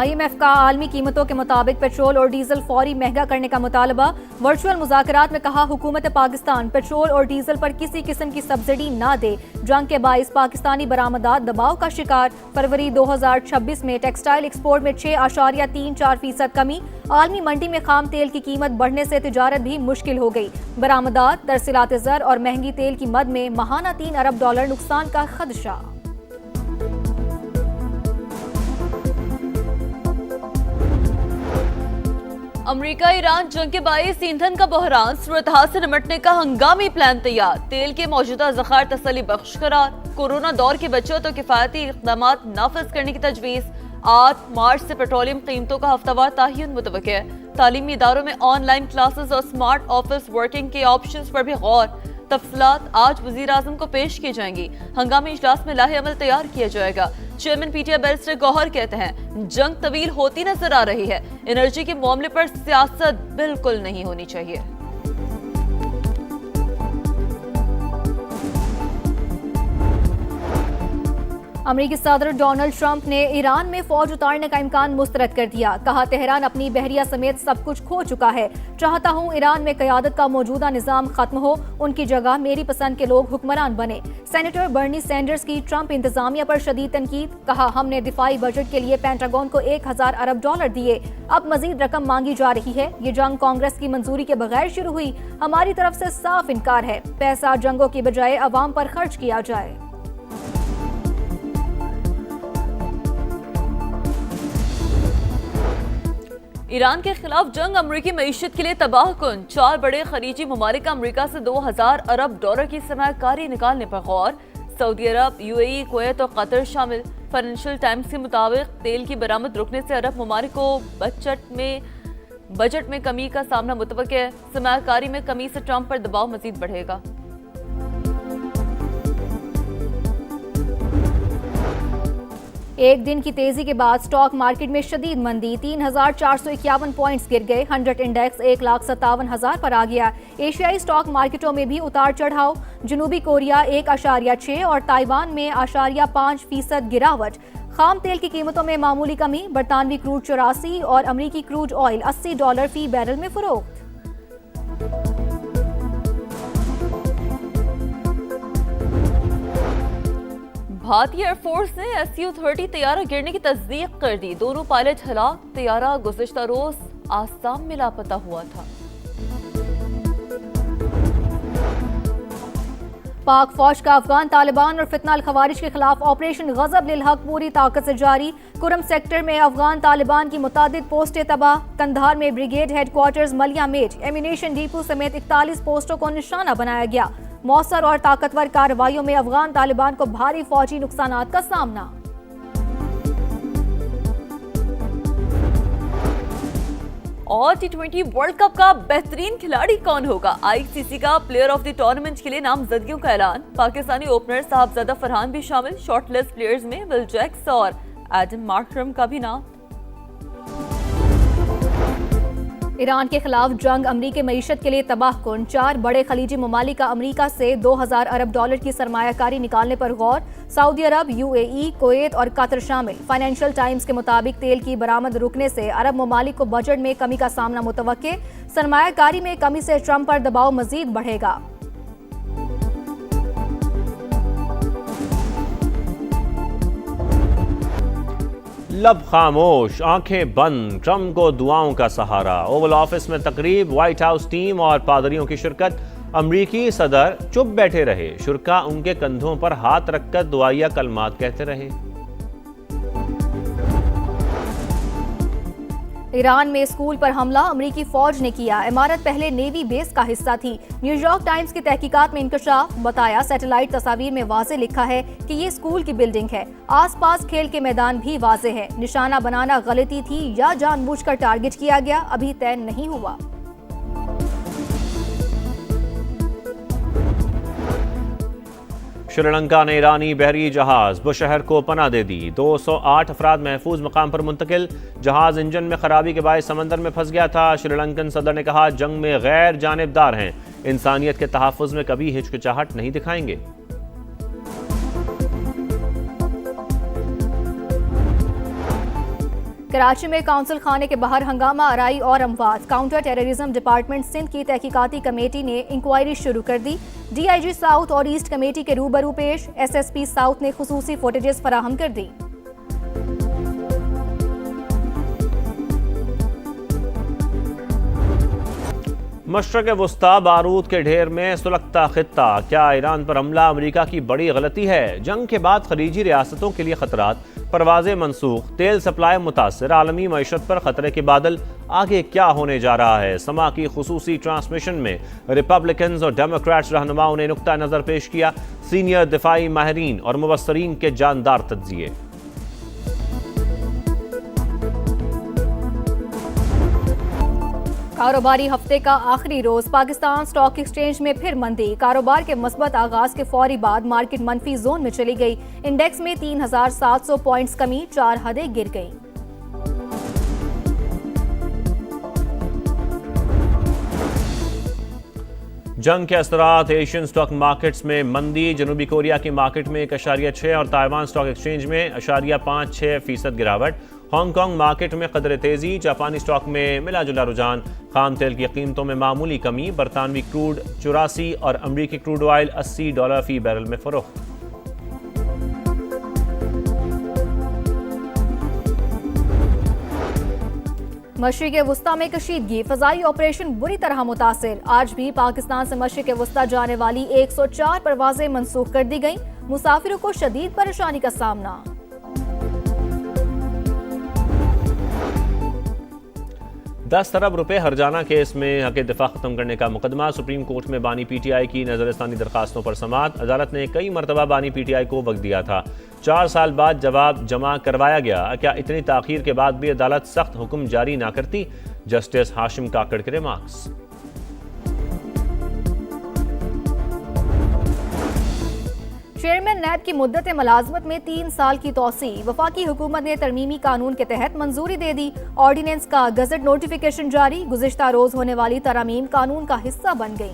IMF का आलमी कीमतों के मुताबिक पेट्रोल और डीजल फौरी महंगा करने का मुतालबा। वर्चुअल मुज़ाकरात में कहा हुकूमत पाकिस्तान पेट्रोल और डीजल पर किसी किस्म की सब्सिडी ना दे। जंग के बाइस पाकिस्तानी बरामदात दबाव का शिकार। फरवरी 2026 में टेक्सटाइल एक्सपोर्ट में 6.34% कमी। आलमी मंडी में खाम तेल की कीमत बढ़ने से तिजारत भी मुश्किल हो गई। बरामदात, तरसीलात ज़र और महंगी तेल की मद में माहाना $3 अरब नुकसान का खदशा। अमेरिका ईरान जंग के बाइस ईंधन का बहरान, सूरत हाल से निपटने का हंगामी प्लान तैयार। तेल के मौजूदा ज़खायर तसल्ली बख्श करार। कोरोना दौर के बचत और किफायती इक़दाम नाफिज करने की तजवीज़। 8 मार्च से पेट्रोलियम कीमतों का हफ्तावार तायन मुतवक्किल है। तालीमी इदारों में ऑनलाइन क्लासेस और स्मार्ट ऑफिस वर्किंग के ऑप्शंस पर भी गौर। तफसीलात आज वज़ीर आज़म को पेश की जाएंगी। हंगामी इजलास में लाहे अमल तैयार किया जाएगा। चेयरमैन PTI बैरिस्टर गौहर कहते हैं जंग तवील होती नजर आ रही है, एनर्जी के मामले पर सियासत बिल्कुल नहीं होनी चाहिए। अमेरिकी सदर डोनाल्ड ट्रंप ने ईरान में फौज उतारने का इम्कान मुस्तरद कर दिया। कहा तेहरान अपनी बहरिया समेत सब कुछ खो चुका है। चाहता हूं ईरान में क़यादत का मौजूदा निज़ाम खत्म हो, उनकी जगह मेरी पसंद के लोग हुक्मरान बने। सेनेटर बर्नी सैंडर्स की ट्रंप इंतजामिया पर शदीद तनकीद। कहा हमने दिफाई बजट के लिए पेंटागन को $1000 अरब दिए, अब मजीद रकम मांगी जा रही है। ये जंग कांग्रेस की मंजूरी के बगैर शुरू हुई, हमारी तरफ से साफ इनकार है। पैसा जंगों की बजाय अवाम पर खर्च किया जाए। ईरान के खिलाफ जंग अमरीकी मईशत के लिए तबाह कुन। 4 बड़े खलीजी ममालिक अमरीका से $2000 अरब की सरमायाकारी निकालने पर गौर। सऊदी अरब, UAE, कुवैत और कतर शामिल। फाइनेंशियल टाइम्स के मुताबिक तेल की बरामद रुकने से अरब ममालिक को बजट में कमी का सामना मुतवक्किल है। सरमायाकारी में कमी से ट्रंप पर दबाव मजीद बढ़ेगा। एक दिन की तेजी के बाद स्टॉक मार्केट में शदीद मंदी। 3451 पॉइंट्स गिर गए। 100 इंडेक्स 1,57,000 पर आ गया। एशियाई स्टॉक मार्केटों में भी उतार चढ़ाव। जनूबी कोरिया 1.6 और ताइवान में 0.5% गिरावट। खाम तेल की कीमतों में मामूली कमी। बरतानवी क्रूड 84 और अमरीकी क्रूड ऑयल $80 फी बैरल में फरोख्त। भारतीय एयरफोर्स ने SU-30 तैयारा गिरने की तस्दीक कर दी। दोनों पायलट हलाक। तैयारा गुज़िश्ता रोज आसाम में लापता हुआ था। पाक फौज का अफगान तालिबान और फितना अल खवारिज के खिलाफ ऑपरेशन गजब लिल हक पूरी ताकत से जारी। कुरम सेक्टर में अफगान तालिबान की मुतादिद पोस्टें तबाह। कंधार में ब्रिगेड हेडक्वार्टर्स मलिया मेट एम्यूनेशन डिपो समेत 41 पोस्टों को निशाना बनाया गया। मौसर और ताकतवर कार्रवाइयों में अफगान तालिबान को भारी फौजी नुकसानात का सामना। और T20 वर्ल्ड कप का बेहतरीन खिलाड़ी कौन होगा? ICC का प्लेयर ऑफ द टूर्नामेंट के लिए नामजदगियों का ऐलान। पाकिस्तानी ओपनर साहबजादा फरहान भी शामिल। शॉर्टलिस्ट प्लेयर्स में विल जैक्स और एडम मार्करम का भी नाम। ईरान के खिलाफ जंग अमरीकी मईशत के लिए तबाहकुन। 4 बड़े खलीजी ममालिक का अमरीका से $2000 अरब की सरमायाकारी निकालने पर गौर। सऊदी अरब, UAE, कुवैत और कतर शामिल। फाइनेंशियल टाइम्स के मुताबिक तेल की बरामद रुकने से अरब ममालिक को बजट में कमी का सामना मुतवक्किल। सरमायाकारी में कमी से ट्रंप पर दबाव मजीद बढ़ेगा। लब खामोश, आंखें बंद, ट्रंप को दुआओं का सहारा। ओवल ऑफिस में तकरीब, व्हाइट हाउस टीम और पादरियों की शिरकत। अमरीकी सदर चुप बैठे रहे। शुरका उनके कंधों पर हाथ रखकर दुआया कलमात कहते रहे। ईरान में स्कूल पर हमला अमरीकी फौज ने किया। इमारत पहले नेवी बेस का हिस्सा थी। न्यूयॉर्क टाइम्स की तहकीकात में इंकशाफ। बताया सैटेलाइट तस्वीर में वाज़ेह लिखा है कि ये स्कूल की बिल्डिंग है। आसपास खेल के मैदान भी वाज़ेह है। निशाना बनाना गलती थी या जानबूझकर टारगेट किया गया, अभी तय नहीं हुआ। श्रीलंका ने ईरानी बहरी जहाज बुशहर को पनाह दे दी। 208 अफराद महफूज मकाम पर मुंतकिल। जहाज इंजन में खराबी के बायस समंदर में फंस गया था। श्रीलंकन सदर ने कहा जंग में गैर जानिबदार हैं, इंसानियत के तहफ़्फ़ुज़ में कभी हिचकिचाहट नहीं दिखाएंगे। कराची में काउंसिल खाने के बाहर हंगामा आराई और अमवात। काउंटर टेररिज्म डिपार्टमेंट सिंध की तहकीकाती कमेटी ने इंक्वायरी शुरू कर दी। DIG साउथ और ईस्ट कमेटी के रूबरू पेश। SSP साउथ ने खुसूसी फुटेजेस फराहम कर दी। मशरक़ वस्ता बारूद के ढेर में सुलगता खित्ता। क्या ईरान पर हमला अमरीका की बड़ी गलती है? जंग के बाद खलीजी रियासतों के लिए खतरात, परवाजें मनसूख, तेल सप्लाई मुतासर, आलमी मईशत पर खतरे के बादल। आगे क्या होने जा रहा है? समा की खुसूसी ट्रांसमिशन में रिपब्लिकन्स और डेमोक्रेट्स रहनुमाओं ने नुक्ता नज़र पेश किया। सीनियर दिफाई माहिरीन और मुबस्सरीन के जानदार तज्जिए। कारोबारी हफ्ते का आखिरी रोज पाकिस्तान स्टॉक एक्सचेंज में फिर मंदी। कारोबार के मस्बत आगाज के फौरी बाद मार्केट मनफी जोन में चली गई। इंडेक्स में 3700 पॉइंट्स कमी, 4 हदें गिर गईं। जंग के असरात एशियन स्टॉक मार्केट्स में मंदी। जनूबी कोरिया की मार्केट में 1.6 और ताइवान स्टॉक एक्सचेंज में 0.56% गिरावट। हांगकांग मार्केट में कदर तेजी। जापानी स्टॉक में मिला जुला रुझान। खाम तेल की कीमतों में मामूली कमी। बरतानवी क्रूड 84 और अमरीकी क्रूड ऑयल $80 फी बैरल में फरोख्त। मशरिक़ वस्ता में कशीदगी, फ़ज़ाई ऑपरेशन बुरी तरह मुतासिर। आज भी पाकिस्तान से मशरिक़ वस्ता जाने वाली 104 परवाजें मनसूख कर दी गईं। मुसाफिरों को शदीद परेशानी का सामना। 10 अरब रुपए हर्जाना केस में हक दिफा खत्म करने का मुकदमा। सुप्रीम कोर्ट में बानी PTI की नजरसानी दरखास्तों पर समाअत। अदालत ने कई मरतबा बानी PTI को वक्त दिया था। 4 साल बाद जवाब जमा करवाया गया। क्या इतनी ताखीर के बाद भी अदालत सख्त हुक्म जारी ना करती? जस्टिस हाशिम काकड़ के रिमार्क्स। चेयरमैन नैब की मुद्दत मुलाजमत में 3 साल की तोसी। वफाकी हुकूमत ने तरमीमी कानून के तहत मंजूरी दे दी। ऑर्डिनेंस का गजट नोटिफिकेशन जारी। गुज़िश्ता रोज होने वाली तरामीम कानून का हिस्सा बन गई।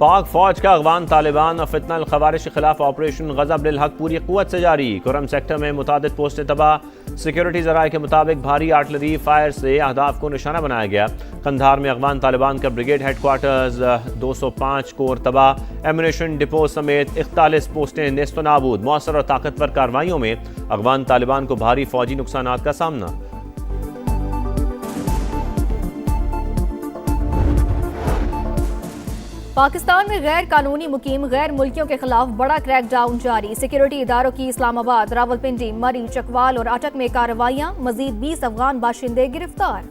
पाक फौज का अगवान तालिबान और फितनल खवारिश के खिलाफ ऑपरेशन गज़ब लिल हक पूरी कुव्वत से जारी। कुरम सेक्टर में मुतादिद पोस्टें तबाह। सिक्योरिटी ज़राए के मुताबिक भारी आर्टिलरी फायर से अहदाफ को निशाना बनाया गया। कंधार में अगवान तालिबान का ब्रिगेड हेडक्वार्टर्स 205 कोर तबाह। एमुनेशन डिपो समेत 41 पोस्टें नेस्तो नाबूद। मौसर और ताकतवर कार्रवाइयों में अगवान तालिबान को भारी फौजी नुकसानात का सामना। पाकिस्तान में गैर कानूनी मुकीम गैर मुल्कियों के खिलाफ बड़ा क्रैकडाउन जारी। सिक्योरिटी इदारों की इस्लामाबाद, रावलपिंडी, मरी, चकवाल और अटक में कार्रवाइयां। मजीद 20 अफगान बाशिंदे गिरफ्तार।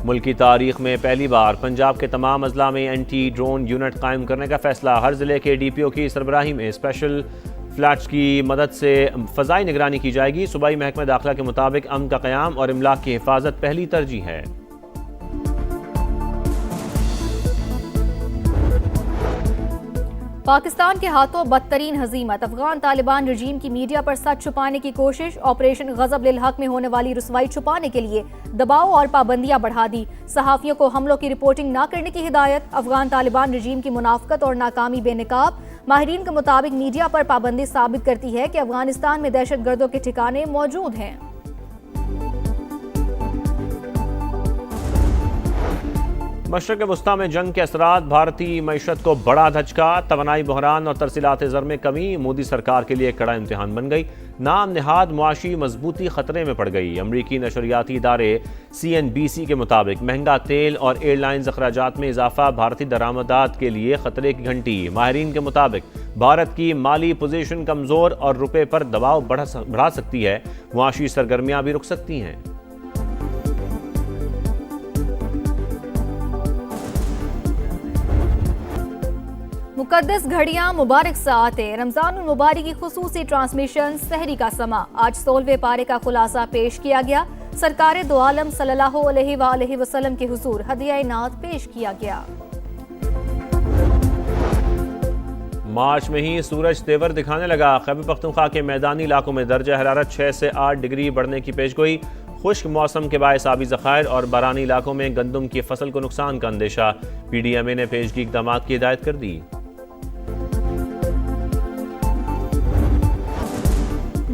मुल्क की तारीख में पहली बार पंजाब के तमाम अजला में एंटी ड्रोन यूनिट कायम करने का फैसला। हर जिले के DPO की सरबराही में स्पेशल फ्लैट्स की मदद से फ़ज़ाई निगरानी की जाएगी। सूबाई महकमा दाखिला के मुताबिक अमन का क़याम और इमलाक की हिफाजत पहली तरजीह है। पाकिस्तान के हाथों बदतरीन हजीमत। अफगान तालिबान रजीम की मीडिया पर सच छुपाने की कोशिश। ऑपरेशन गजब लिल हक में होने वाली रुसवाई छुपाने के लिए दबाव और पाबंदियां बढ़ा दी। सहाफियों को हमलों की रिपोर्टिंग न करने की हिदायत। अफगान तालिबान रजीम की मुनाफकत और नाकामी बेनकाब। माहिरीन के मुताबिक मीडिया पर पाबंदी साबित करती है कि अफगानिस्तान में दहशत गर्दों के ठिकाने मौजूद हैं। मशरक़ वस्ता में जंग के असरात। भारतीय मईशत को बड़ा धचका। तवानाई बहरान और तरसीलात ज़र में कमी मोदी सरकार के लिए कड़ा इम्तिहान बन गई। नाम निहाद मुआशी मजबूती खतरे में पड़ गई। अमरीकी नशरियाती इदारे CNBC के मुताबिक महंगा तेल और एयरलाइंस अखराजात में इजाफा भारतीय दरामदात के लिए खतरे की घंटी। माहिरीन के मुताबिक भारत की माली पोजीशन कमज़ोर और रुपए पर दबाव बढ़ा सकती है। मुआशी सरगर्मियां भी रुक सकती हैं। मुकद्दस घड़ियां, मुबारक साआतें। रमजानुल मुबारक की खुसूसी ट्रांसमिशन सहरी का समा। आज 16वें पारे का खुलासा पेश किया गया। सरकार दो आलम सल्लल्लाहु अलैहि वसल्लम के हुजूर हदिया नात पेश किया गया। मार्च में ही सूरज तेवर दिखाने लगा। खैबर पख्तूनख्वा के मैदानी इलाकों में दर्जा हरारत 6 से 8 डिग्री बढ़ने की पेशगोई। खुश्क मौसम के बायस आबी ज़खायर और बारानी इलाकों में गंदम की फसल को नुकसान का अंदेशा। PDMA ने पेशगी इक़दामात की हिदायत कर दी।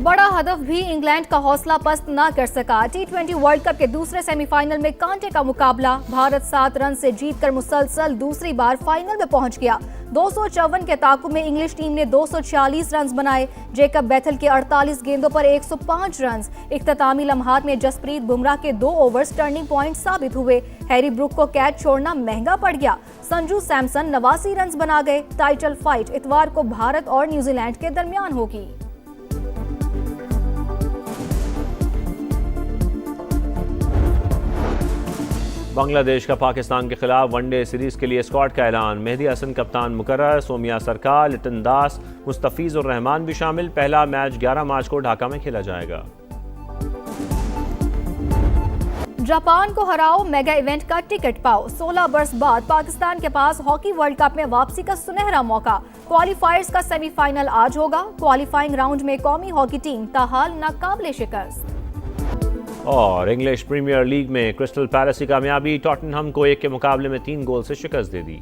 बड़ा हदफ भी इंग्लैंड का हौसला पस्त न कर सका। T20 वर्ल्ड कप के दूसरे सेमीफाइनल में कांटे का मुकाबला। भारत 7 रन से जीतकर मुसलसल दूसरी बार फाइनल में पहुंच गया। 254 के ताकुब में इंग्लिश टीम ने 246 रन बनाए। जेकब बैथल के 48 गेंदों पर 105 रन। इख्तितामी लम्हात में जसप्रीत बुमराह के 2 ओवर्स टर्निंग पॉइंट साबित हुए। हैरी ब्रुक को कैच छोड़ना महंगा पड़ गया। संजू सैमसन 89 रन बना गए। टाइटल फाइट इतवार को भारत और न्यूजीलैंड के दरमियान होगी। बांग्लादेश का पाकिस्तान के खिलाफ वनडे सीरीज के लिए स्क्वाड का ऐलान। मेहदी हसन कप्तान मुकर्रर, सोमिया सरकार, लिटन दास, मुस्तफिजुर रहमान भी शामिल। पहला मैच 11 मार्च को ढाका में खेला जाएगा। जापान को हराओ, मेगा इवेंट का टिकट पाओ। 16 बरस बाद पाकिस्तान के पास हॉकी वर्ल्ड कप में वापसी का सुनहरा मौका। क्वालिफायर्स का सेमीफाइनल आज होगा। क्वालिफाइंग राउंड में कौमी हॉकी टीम ताहाल नाकाबिले शिकस्त। और इंग्लिश प्रीमियर लीग में क्रिस्टल पैलेस की कामयाबी। टॉटनहम को 1 के मुकाबले में 3 गोल से शिकस्त दे दी।